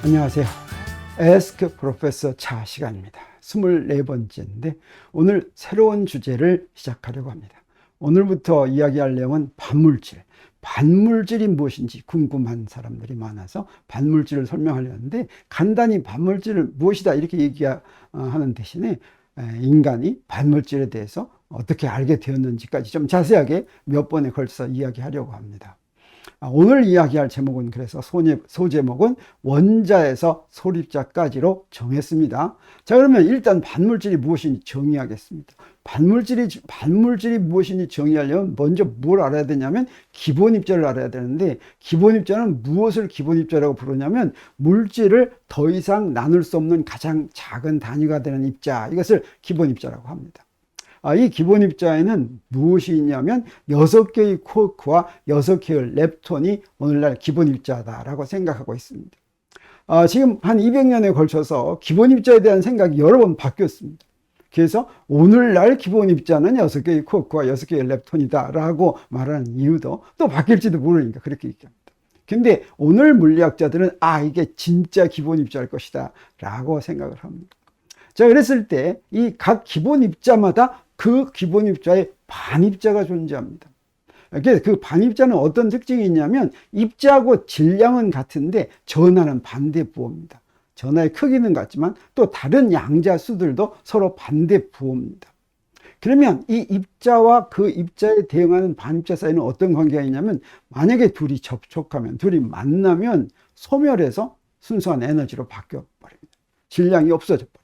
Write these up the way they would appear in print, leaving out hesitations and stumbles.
안녕하세요. Ask Professor 차 시간입니다. 24번째인데 오늘 새로운 주제를 시작하려고 합니다. 오늘부터 이야기할 내용은 반물질. 반물질이 무엇인지 궁금한 사람들이 많아서 반물질을 설명하려는데, 간단히 반물질은 무엇이다 이렇게 얘기하는 대신에 인간이 반물질에 대해서 어떻게 알게 되었는지까지 좀 자세하게 몇 번에 걸쳐서 이야기하려고 합니다. 오늘 이야기할 제목은 그래서 소제목은 원자에서 소립자까지로 정했습니다. 자, 그러면 일단 반물질이 무엇인지 정의하겠습니다. 반물질이 무엇인지 정의하려면 먼저 뭘 알아야 되냐면 기본 입자를 알아야 되는데, 기본 입자는 무엇을 기본 입자라고 부르냐면 물질을 더 이상 나눌 수 없는 가장 작은 단위가 되는 입자, 이것을 기본 입자라고 합니다. 이 기본 입자에는 무엇이 있냐면 6개의 쿼크와 6개의 렙톤이 오늘날 기본 입자다라고 생각하고 있습니다. 지금 한 200년에 걸쳐서 기본 입자에 대한 생각이 여러 번 바뀌었습니다. 그래서 오늘날 기본 입자는 6개의 쿼크와 6개의 렙톤이다 라고 말하는 이유도 또 바뀔지도 모르니까 그렇게 얘기합니다. 근데 오늘 물리학자들은 이게 진짜 기본 입자일 것이다 라고 생각을 합니다. 자, 그랬을 때 이 각 기본 입자마다 그 기본 입자에 반입자가 존재합니다. 그 반입자는 어떤 특징이 있냐면 입자하고 질량은 같은데 전하는 반대 부호입니다. 전하의 크기는 같지만 또 다른 양자 수들도 서로 반대 부호입니다. 그러면 이 입자와 그 입자에 대응하는 반입자 사이는 어떤 관계가 있냐면, 만약에 둘이 접촉하면, 둘이 만나면 소멸해서 순수한 에너지로 바뀌어 버립니다. 질량이 없어져 버립니다.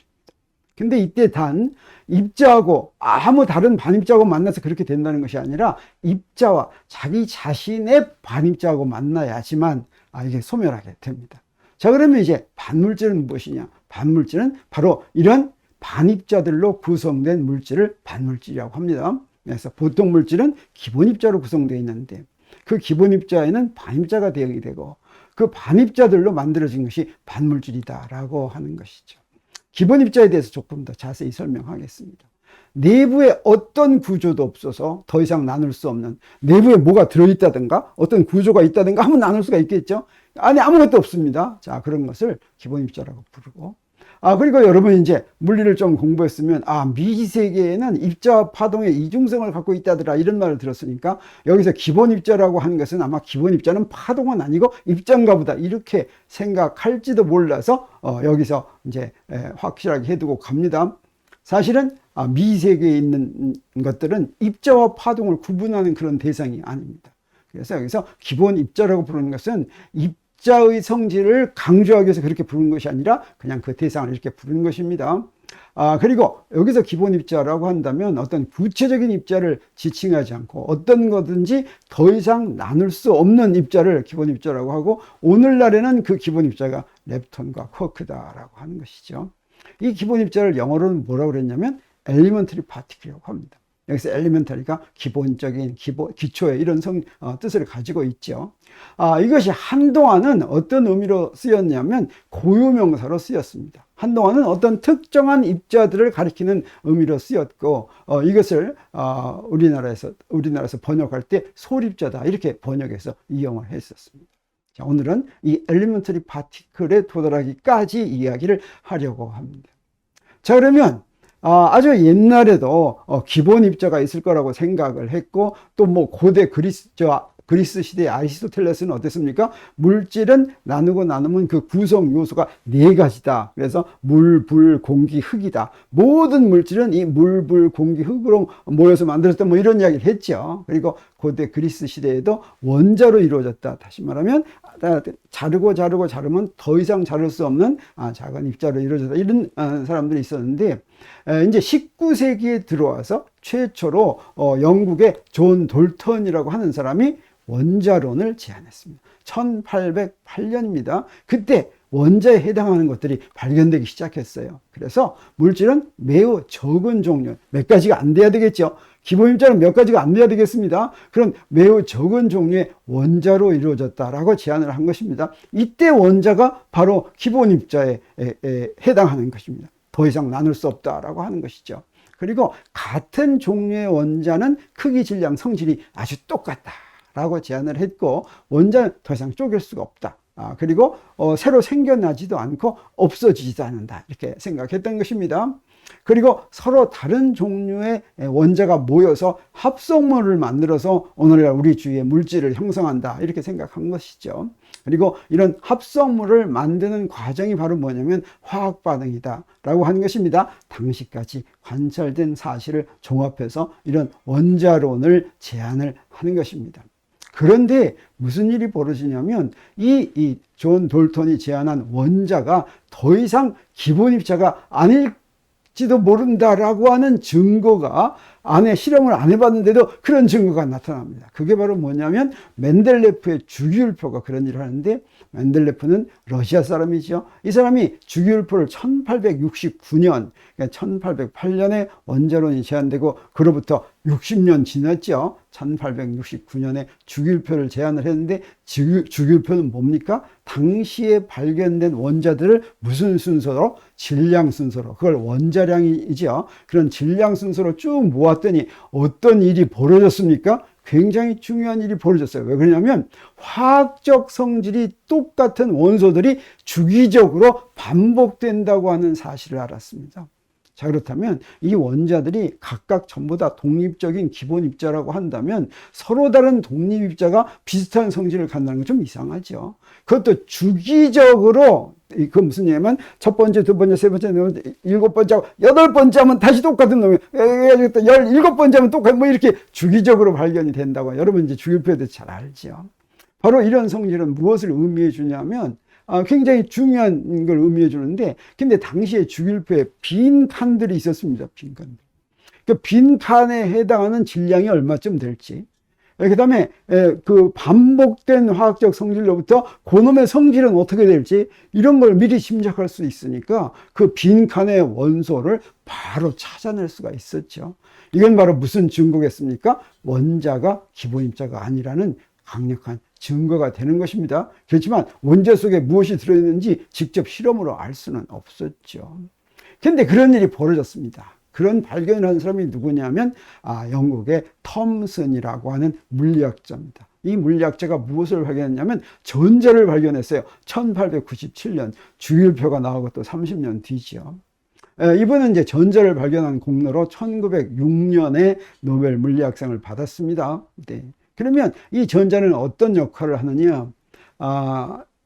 근데 이때 단 입자하고 아무 다른 반입자하고 만나서 그렇게 된다는 것이 아니라 입자와 자기 자신의 반입자하고 만나야지만 이게 소멸하게 됩니다. 자, 그러면 이제 반물질은 무엇이냐? 반물질은 바로 이런 반입자들로 구성된 물질을 반물질이라고 합니다. 그래서 보통 물질은 기본 입자로 구성되어 있는데 그 기본 입자에는 반입자가 대응이 되고 그 반입자들로 만들어진 것이 반물질이다라고 하는 것이죠. 기본 입자에 대해서 조금 더 자세히 설명하겠습니다. 내부에 어떤 구조도 없어서 더 이상 나눌 수 없는, 내부에 뭐가 들어있다든가 어떤 구조가 있다든가 하면 나눌 수가 있겠죠. 안에 아무것도 없습니다. 자, 그런 것을 기본 입자라고 부르고, 그리고 여러분 이제 물리를 좀 공부했으면 미세계에는 입자 파동의 이중성을 갖고 있다더라 이런 말을 들었으니까, 여기서 기본 입자라고 하는 것은 아마 기본 입자는 파동은 아니고 입자인가 보다 이렇게 생각할지도 몰라서 여기서 이제 확실하게 해두고 갑니다. 사실은 미세계에 있는 것들은 입자와 파동을 구분하는 그런 대상이 아닙니다. 그래서 여기서 기본 입자라고 부르는 것은 입자의 성질을 강조하기 위해서 그렇게 부르는 것이 아니라 그냥 그 대상을 이렇게 부르는 것입니다. 그리고 여기서 기본 입자라고 한다면 어떤 구체적인 입자를 지칭하지 않고 어떤 거든지 더 이상 나눌 수 없는 입자를 기본 입자라고 하고, 오늘날에는 그 기본 입자가 렙톤과 쿼크다라고 하는 것이죠. 이 기본 입자를 영어로는 뭐라고 그랬냐면 elementary particle이라고 합니다. 여기서 엘리멘터리가 기본적인, 기초의 이런 뜻을 가지고 있죠. 이것이 한동안은 어떤 의미로 쓰였냐면 고유명사로 쓰였습니다. 한동안은 어떤 특정한 입자들을 가리키는 의미로 쓰였고, 이것을 우리나라에서 번역할 때 소립자다 이렇게 번역해서 이용을 했었습니다. 자, 오늘은 이 엘리멘터리 파티클에 도달하기까지 이야기를 하려고 합니다. 자, 그러면 아주 옛날에도 기본 입자가 있을 거라고 생각을 했고, 또 뭐 고대 그리스 시대의 아리스토텔레스는 어땠습니까? 물질은 나누면 그 구성 요소가 4가지다. 그래서 물, 불, 공기, 흙이다. 모든 물질은 이 물, 불, 공기, 흙으로 모여서 만들었다. 뭐 이런 이야기를 했죠. 그리고 고대 그리스 시대에도 원자로 이루어졌다. 다시 말하면 자르면 더 이상 자를 수 없는 작은 입자로 이루어졌다. 이런 사람들이 있었는데, 이제 19세기에 들어와서 최초로 영국의 존 돌턴이라고 하는 사람이 원자론을 제안했습니다. 1808년입니다. 그때 원자에 해당하는 것들이 발견되기 시작했어요. 그래서 물질은 매우 적은 종류, 몇 가지가 안 돼야 되겠죠. 기본 입자는 몇 가지가 안 돼야 되겠습니다. 그럼 매우 적은 종류의 원자로 이루어졌다라고 제안을 한 것입니다. 이때 원자가 바로 기본 입자에 해당하는 것입니다. 더 이상 나눌 수 없다라고 하는 것이죠. 그리고 같은 종류의 원자는 크기, 질량, 성질이 아주 똑같다라고 제안을 했고, 원자는 더 이상 쪼갤 수가 없다. 그리고 새로 생겨나지도 않고 없어지지도 않는다. 이렇게 생각했던 것입니다. 그리고 서로 다른 종류의 원자가 모여서 합성물을 만들어서 오늘날 우리 주위의 물질을 형성한다. 이렇게 생각한 것이죠. 그리고 이런 합성물을 만드는 과정이 바로 뭐냐면 화학 반응이다 라고 하는 것입니다. 당시까지 관찰된 사실을 종합해서 이런 원자론을 제안을 하는 것입니다. 그런데 무슨 일이 벌어지냐면 이 존 돌턴이 제안한 원자가 더 이상 기본 입자가 아닐지도 모른다라고 하는 증거가 안에 실험을 안 해봤는데도 그런 증거가 나타납니다. 그게 바로 뭐냐면 멘델레프의 주기율표가 그런 일을 하는데, 멘델레프는 러시아 사람이죠. 이 사람이 주기율표를 1869년, 그러니까 1808년에 원자론이 제안되고 그로부터 60년 지났죠. 1869년에 주기율표를 제안을 했는데, 주기율표는 뭡니까? 당시에 발견된 원자들을 무슨 순서로? 질량 순서로, 그걸 원자량이죠. 그런 질량 순서로 쭉 모았더니 어떤 일이 벌어졌습니까? 굉장히 중요한 일이 벌어졌어요. 왜 그러냐면 화학적 성질이 똑같은 원소들이 주기적으로 반복된다고 하는 사실을 알았습니다. 자, 그렇다면 이 원자들이 각각 전부 다 독립적인 기본 입자라고 한다면 서로 다른 독립 입자가 비슷한 성질을 갖는다는 건 좀 이상하죠. 그것도 주기적으로, 그 무슨 얘기냐면 첫 번째, 두 번째, 세 번째, 네 번째, 일곱 번째, 여덟 번째 하면 다시 똑같은 놈이, 17번째 하면 똑같은, 뭐 이렇게 주기적으로 발견이 된다고. 여러분 이제 주기율표에 대해서 잘 알죠. 바로 이런 성질은 무엇을 의미해 주냐면 굉장히 중요한 걸 의미해 주는데, 근데 당시에 주기율표에 빈 칸들이 있었습니다. 빈 칸들. 그 빈 칸에 해당하는 질량이 얼마쯤 될지, 그 다음에 그 반복된 화학적 성질로부터 그놈의 성질은 어떻게 될지, 이런 걸 미리 짐작할 수 있으니까 그 빈 칸의 원소를 바로 찾아낼 수가 있었죠. 이건 바로 무슨 증거겠습니까? 원자가 기본 입자가 아니라는 강력한 증거가 되는 것입니다. 그렇지만 원자 속에 무엇이 들어있는지 직접 실험으로 알 수는 없었죠. 그런데 그런 일이 벌어졌습니다. 그런 발견을 한 사람이 누구냐면 영국의 톰슨이라고 하는 물리학자입니다. 이 물리학자가 무엇을 발견했냐면 전자를 발견했어요. 1897년, 주기율표가 나오고 또 30년 뒤죠. 이분은 이제 전자를 발견한 공로로 1906년에 노벨 물리학상을 받았습니다. 네. 그러면 이 전자는 어떤 역할을 하느냐?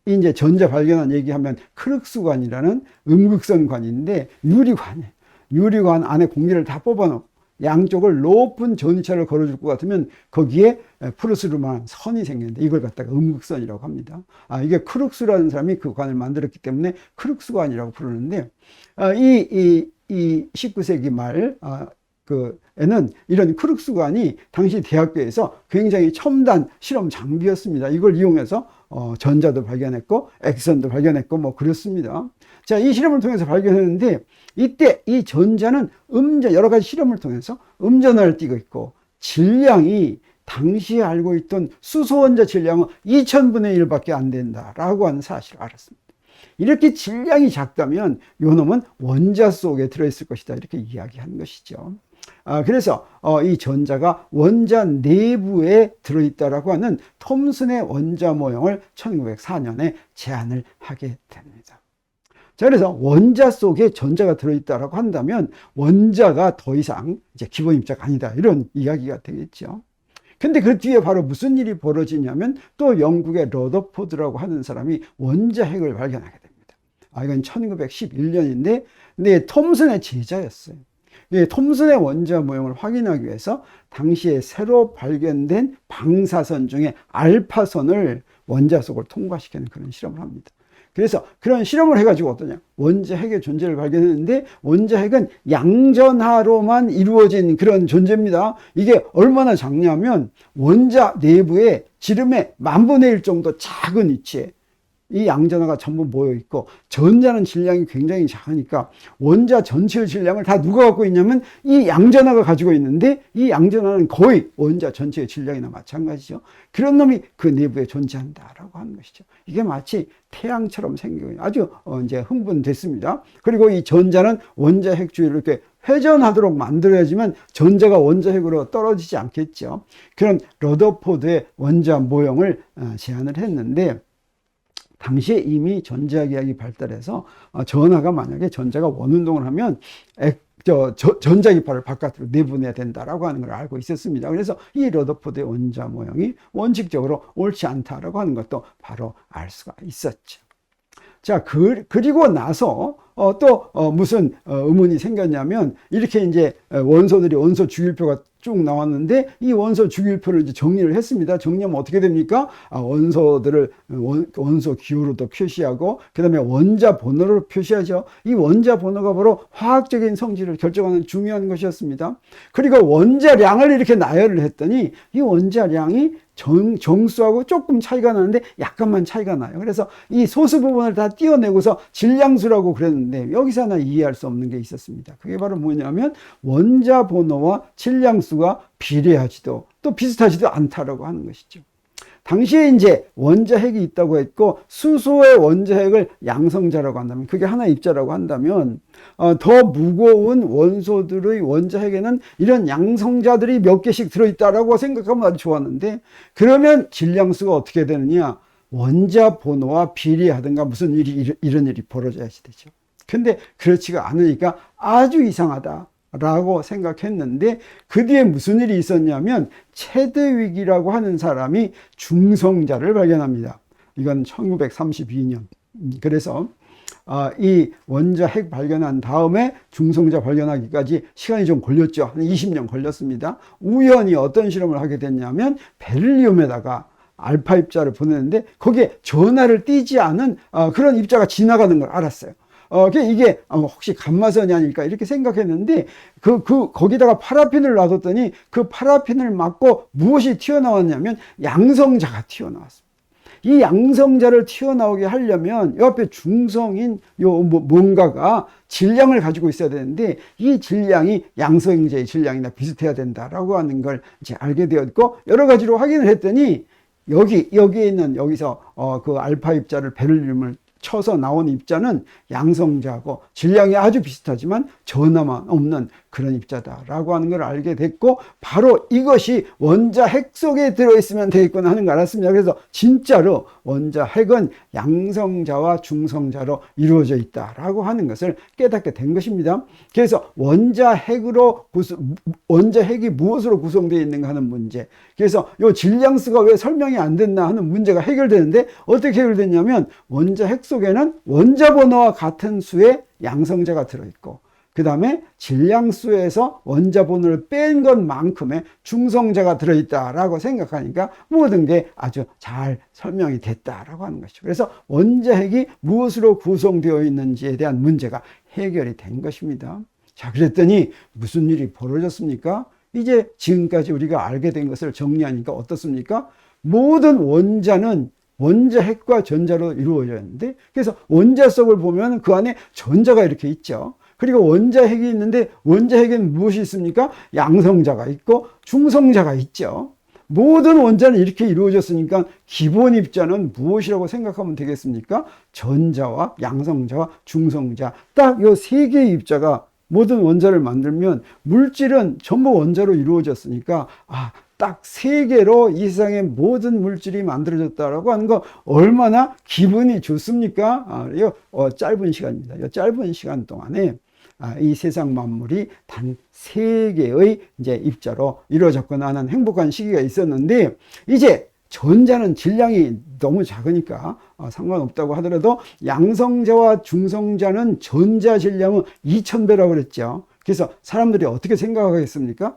이제 전자 발견한 얘기하면 크룩스관이라는 음극선관인데 유리관이에요. 유리관 안에 공기를 다 뽑아놓고 양쪽을 높은 전차를 걸어줄 것 같으면 거기에 푸르스름한 선이 생기는데 이걸 갖다가 음극선이라고 합니다. 이게 크룩스라는 사람이 그 관을 만들었기 때문에 크룩스관이라고 부르는데, 이 19세기 말 에는 이런 크룩스관이 당시 대학교에서 굉장히 첨단 실험 장비였습니다. 이걸 이용해서 전자도 발견했고 엑선도 발견했고 뭐 그렇습니다. 자, 이 실험을 통해서 발견했는데 이때 이 전자는 여러 가지 실험을 통해서 음전하를 띠고 있고 질량이 당시에 알고 있던 수소원자 질량은 2000분의 1밖에 안 된다라고 하는 사실을 알았습니다. 이렇게 질량이 작다면 요놈은 원자 속에 들어있을 것이다, 이렇게 이야기한 것이죠. 그래서 이 전자가 원자 내부에 들어있다라고 하는 톰슨의 원자 모형을 1904년에 제안을 하게 됩니다. 자, 그래서 원자 속에 전자가 들어있다라고 한다면 원자가 더 이상 이제 기본 입자가 아니다, 이런 이야기가 되겠죠. 근데 그 뒤에 바로 무슨 일이 벌어지냐면 또 영국의 러더포드라고 하는 사람이 원자핵을 발견하게 됩니다. 이건 1911년인데 근데 톰슨의 제자였어요. 톰슨의 원자 모형을 확인하기 위해서 당시에 새로 발견된 방사선 중에 알파선을 원자 속을 통과시키는 그런 실험을 합니다. 그래서 그런 실험을 해가지고 어떠냐, 원자핵의 존재를 발견했는데 원자핵은 양전하로만 이루어진 그런 존재입니다. 이게 얼마나 작냐면 원자 내부에 지름의 10,000분의 1 정도 작은 위치에 이 양전하가 전부 모여 있고, 전자는 질량이 굉장히 작으니까 원자 전체의 질량을 다 누가 갖고 있냐면 이 양전하가 가지고 있는데, 이 양전하는 거의 원자 전체의 질량이나 마찬가지죠. 그런 놈이 그 내부에 존재한다라고 하는 것이죠. 이게 마치 태양처럼 생기고 아주 이제 흥분됐습니다. 그리고 이 전자는 원자핵 주위를 이렇게 회전하도록 만들어야지만 전자가 원자핵으로 떨어지지 않겠죠. 그런 러더포드의 원자 모형을 제안을 했는데, 당시에 이미 전자기학이 발달해서 전하가 만약에 전자가 원운동을 하면 전자기파를 바깥으로 내보내야 된다라고 하는 걸 알고 있었습니다. 그래서 이 러더포드의 원자 모형이 원칙적으로 옳지 않다라고 하는 것도 바로 알 수가 있었죠. 자, 그리고 나서 무슨 의문이 생겼냐면, 이렇게 이제 원소들이 원소 주기율표가 쭉 나왔는데, 이 원소 주기율표를 이제 정리를 했습니다. 정리하면 어떻게 됩니까? 원소들을 원소 기호로도 표시하고, 그 다음에 원자 번호로 표시하죠. 이 원자 번호가 바로 화학적인 성질을 결정하는 중요한 것이었습니다. 그리고 원자량을 이렇게 나열을 했더니, 이 원자량이 정수하고 조금 차이가 나는데 약간만 차이가 나요. 그래서 이 소수 부분을 다 띄어내고서 질량수라고 그랬는데, 여기서 하나 이해할 수 없는 게 있었습니다. 그게 바로 뭐냐면, 원자 번호와 질량수가 비례하지도 또 비슷하지도 않다라고 하는 것이죠. 당시에 이제 원자핵이 있다고 했고, 수소의 원자핵을 양성자라고 한다면, 그게 하나의 입자라고 한다면, 더 무거운 원소들의 원자핵에는 이런 양성자들이 몇 개씩 들어있다라고 생각하면 아주 좋았는데, 그러면 질량수가 어떻게 되느냐? 원자 번호와 비례하든가 무슨 이런 일이 벌어져야지 되죠. 근데 그렇지가 않으니까 아주 이상하다 라고 생각했는데, 그 뒤에 무슨 일이 있었냐면, 체드윅이라고 하는 사람이 중성자를 발견합니다. 이건 1932년. 그래서 이 원자핵 발견한 다음에 중성자 발견하기까지 시간이 좀 걸렸죠. 한 20년 걸렸습니다. 우연히 어떤 실험을 하게 됐냐면, 베릴리움에다가 알파 입자를 보내는데, 거기에 전하를 띠지 않은 그런 입자가 지나가는 걸 알았어요. 이게 혹시 감마선이 아닐까 이렇게 생각했는데, 거기다가 파라핀을 놔뒀더니 그 파라핀을 맞고 무엇이 튀어나왔냐면 양성자가 튀어나왔습니다. 이 양성자를 튀어나오게 하려면 옆에 중성인 뭔가가 질량을 가지고 있어야 되는데, 이 질량이 양성자의 질량이나 비슷해야 된다라고 하는 걸 이제 알게 되었고, 여러 가지로 확인을 했더니 여기에 있는 여기서 그 알파 입자를 베릴륨을 쳐서 나온 입자는 양성자고 질량이 아주 비슷하지만 전하만 없는 그런 입자다라고 하는 걸 알게 됐고, 바로 이것이 원자핵 속에 들어있으면 되겠구나 하는 걸 알았습니다. 그래서 진짜로 원자핵은 양성자와 중성자로 이루어져 있다라고 하는 것을 깨닫게 된 것입니다. 그래서 원자핵이 무엇으로 구성되어 있는가 하는 문제, 그래서 이 질량수가 왜 설명이 안 됐나 하는 문제가 해결되는데, 어떻게 해결됐냐면, 원자핵 속에는 원자 번호와 같은 수의 양성자가 들어있고, 그 다음에 질량수에서 원자 번호를 뺀 것만큼의 중성자가 들어있다라고 생각하니까 모든 게 아주 잘 설명이 됐다라고 하는 것이죠. 그래서 원자핵이 무엇으로 구성되어 있는지에 대한 문제가 해결이 된 것입니다. 자, 그랬더니 무슨 일이 벌어졌습니까? 이제 지금까지 우리가 알게 된 것을 정리하니까 어떻습니까? 모든 원자는 원자핵과 전자로 이루어져 있는데, 그래서 원자 속을 보면 그 안에 전자가 이렇게 있죠. 그리고 원자핵이 있는데, 원자핵에는 무엇이 있습니까? 양성자가 있고 중성자가 있죠. 모든 원자는 이렇게 이루어졌으니까 기본 입자는 무엇이라고 생각하면 되겠습니까? 전자와 양성자와 중성자, 딱 이 세 개의 입자가 모든 원자를 만들면, 물질은 전부 원자로 이루어졌으니까 딱 세 개로 이 세상의 모든 물질이 만들어졌다라고 하는 거 얼마나 기분이 좋습니까? 짧은 시간입니다. 이 짧은 시간 동안에 이 세상 만물이 단 세 개의 이제 입자로 이루어졌거나 하는 행복한 시기가 있었는데, 이제 전자는 질량이 너무 작으니까 상관없다고 하더라도 양성자와 중성자는 전자 질량은 2000배라고 그랬죠. 그래서 사람들이 어떻게 생각하겠습니까?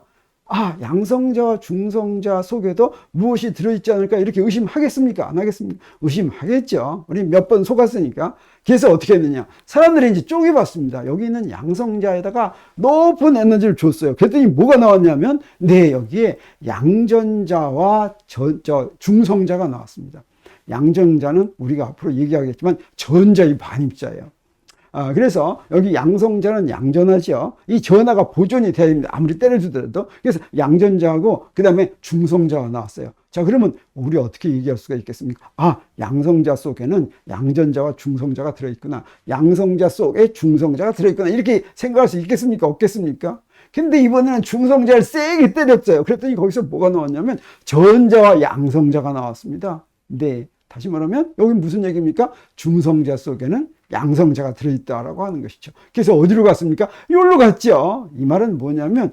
양성자와 중성자 속에도 무엇이 들어있지 않을까 이렇게 의심하겠습니까? 안 하겠습니까? 의심하겠죠. 우리 몇 번 속았으니까. 그래서 어떻게 했느냐? 사람들이 이제 쪼개봤습니다. 여기 있는 양성자에다가 높은 에너지를 줬어요. 그랬더니 뭐가 나왔냐면, 여기에 양전자와 중성자가 나왔습니다. 양전자는 우리가 앞으로 얘기하겠지만 전자의 반입자예요. 그래서 여기 양성자는 양전하죠. 이 전하가 보존이 돼야 됩니다. 아무리 때려주더라도. 그래서 양전자하고 그 다음에 중성자가 나왔어요. 자, 그러면 우리 어떻게 얘기할 수가 있겠습니까? 양성자 속에는 양전자와 중성자가 들어있구나. 양성자 속에 중성자가 들어있구나. 이렇게 생각할 수 있겠습니까? 없겠습니까? 근데 이번에는 중성자를 세게 때렸어요. 그랬더니 거기서 뭐가 나왔냐면 전자와 양성자가 나왔습니다. 다시 말하면 여기 무슨 얘기입니까? 중성자 속에는 양성자가 들어있다라고 하는 것이죠. 그래서 어디로 갔습니까? 여기로 갔죠. 이 말은 뭐냐면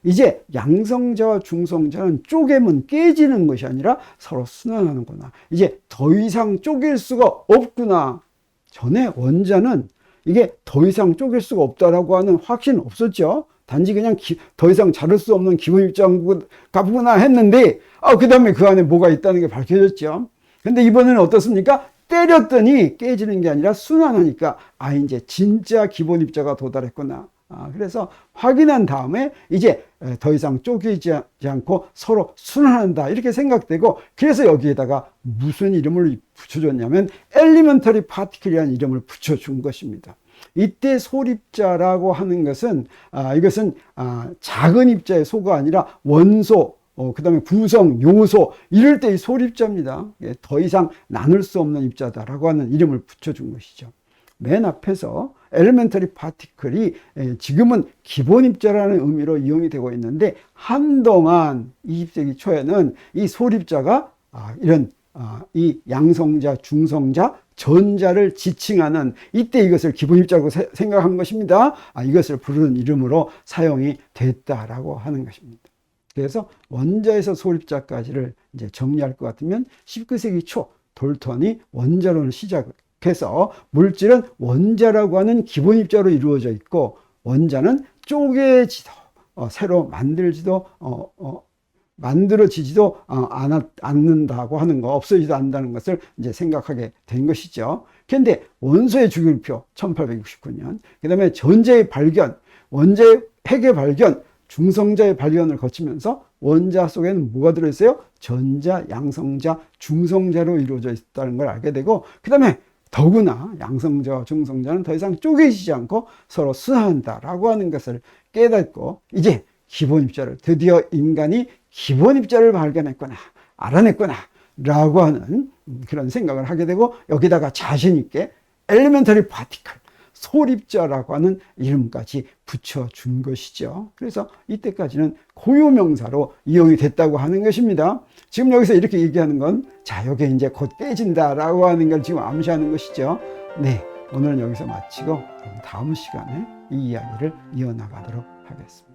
이제 양성자와 중성자는 쪼개면 깨지는 것이 아니라 서로 순환하는구나. 이제 더 이상 쪼갤 수가 없구나. 전에 원자는 이게 더 이상 쪼갤 수가 없다라고 하는 확신은 없었죠. 단지 그냥 더 이상 자를 수 없는 기본 입자구나 했는데 그 다음에 그 안에 뭐가 있다는 게 밝혀졌죠. 근데 이번에는 어떻습니까? 때렸더니 깨지는 게 아니라 순환하니까 이제 진짜 기본 입자가 도달했구나. 그래서 확인한 다음에 이제 더 이상 쪼개지 않고 서로 순환한다 이렇게 생각되고, 그래서 여기에다가 무슨 이름을 붙여줬냐면 엘리멘터리 파티클이라는 이름을 붙여준 것입니다. 이때 소립자라고 하는 것은 이것은 작은 입자의 소가 아니라 원소, 그 다음에 구성, 요소 이럴 때의 소립자입니다. 더 이상 나눌 수 없는 입자다라고 하는 이름을 붙여준 것이죠. 맨 앞에서 엘리멘터리 파티클이 지금은 기본 입자라는 의미로 이용이 되고 있는데, 한동안 20세기 초에는 이 소립자가 이런 이 양성자, 중성자, 전자를 지칭하는, 이때 이것을 기본 입자라고 생각한 것입니다. 이것을 부르는 이름으로 사용이 됐다라고 하는 것입니다. 그래서 원자에서 소립자까지를 이제 정리할 것 같으면 19세기 초 돌턴이 원자론을 시작해서 물질은 원자라고 하는 기본 입자로 이루어져 있고, 원자는 쪼개지도 새로 만들어지지도 않는다고 하는 거, 없어지지도 않는다는 것을 이제 생각하게 된 것이죠. 그런데 원소의 주기율표 1869년, 그 다음에 전자의 발견, 원자의 핵의 발견, 중성자의 발견을 거치면서 원자 속에는 뭐가 들어있어요? 전자, 양성자, 중성자로 이루어져 있다는 걸 알게 되고, 그 다음에 더구나 양성자와 중성자는 더 이상 쪼개지지 않고 서로 순환한다라고 하는 것을 깨닫고, 이제 기본 입자를, 드디어 인간이 기본 입자를 발견했구나, 알아냈구나 라고 하는 그런 생각을 하게 되고, 여기다가 자신 있게 엘리멘터리 파티클, 소립자라고 하는 이름까지 붙여준 것이죠. 그래서 이때까지는 고유명사로 이용이 됐다고 하는 것입니다. 지금 여기서 이렇게 얘기하는 건, 이게 이제 곧 깨진다라고 하는 걸 지금 암시하는 것이죠. 네, 오늘은 여기서 마치고 다음 시간에 이 이야기를 이어나가도록 하겠습니다.